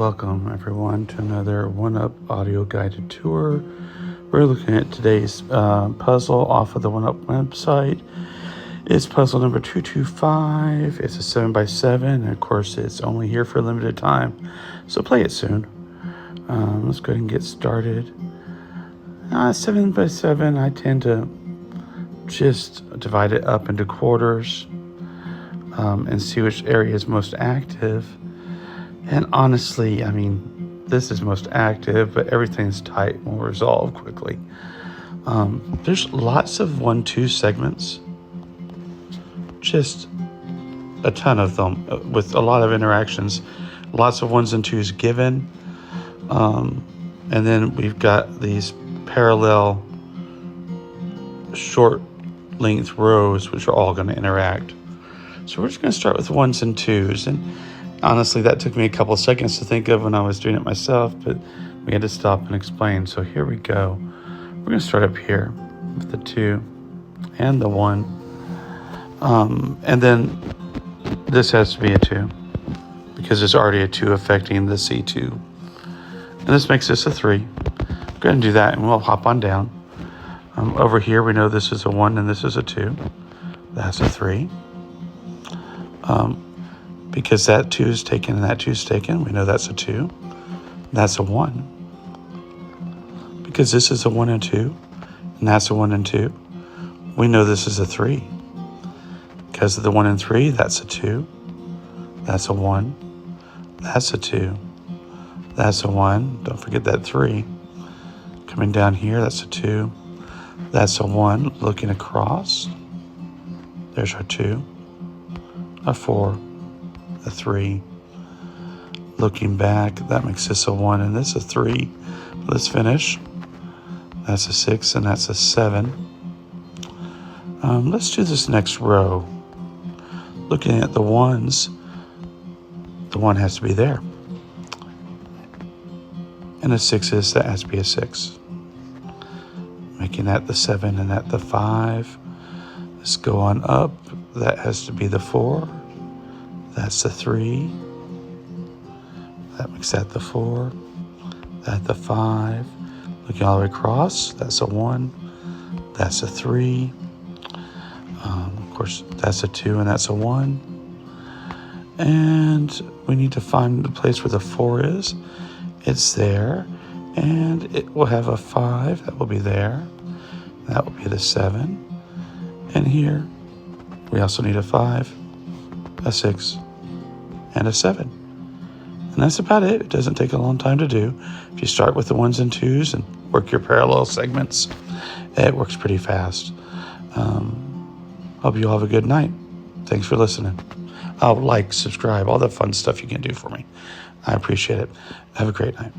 Welcome everyone to another one-up audio guided tour. We're looking at today's puzzle off of the one-up website. It's puzzle number 225. It's a 7x7, and of course it's only here for a limited time, so play it soon. Let's go ahead and get started. 7x7, I tend to just divide it up into quarters and see which area is most active. And honestly, I mean, this is most active, but everything's tight and will resolve quickly. There's lots of 1-2 segments, just a ton of them with a lot of interactions, lots of 1s and 2s given. And then we've got these parallel short length rows, which are all going to interact. So we're just going to start with 1s and 2s. And honestly, that took me a couple of seconds to think of when I was doing it myself, but we had to stop and explain. So here we go. We're going to start up here with the 2 and the 1. And then this has to be a 2 because there's already a 2 affecting the C2. And this makes this a 3. Go ahead and do that, and we'll hop on down. Over here, we know this is a 1 and this is a 2. That's a 3. Because that 2 is taken and that 2 is taken, we know that's a 2. That's a 1. Because this is a 1 and 2, and that's a 1 and 2, we know this is a 3. Because of the 1 and 3, that's a 2. That's a 1. That's a 2. That's a 1. Don't forget that 3. Coming down here, that's a 2. That's a 1. Looking across, there's our 2. A 4. A 3. Looking back, that makes this a 1 and this a 3. Let's finish. That's a 6 and that's a 7. Let's do this next row. Looking at the 1s, the 1 has to be there. And the 6s, that has to be a 6. Making that the 7 and that the 5. Let's go on up. That has to be the 4. That's the 3. That makes that the 4. That the 5. Looking all the way across, that's a 1. That's a 3. Of course, that's a 2 and that's a 1. And we need to find the place where the 4 is. It's there. And it will have a 5. That will be there. That will be the 7. And here, we also need a 5, a 6, and a 7. And that's about it. It doesn't take a long time to do. If you start with the 1s and 2s and work your parallel segments, it works pretty fast. Hope you all have a good night. Thanks for listening. Like, subscribe, all the fun stuff you can do for me. I appreciate it. Have a great night.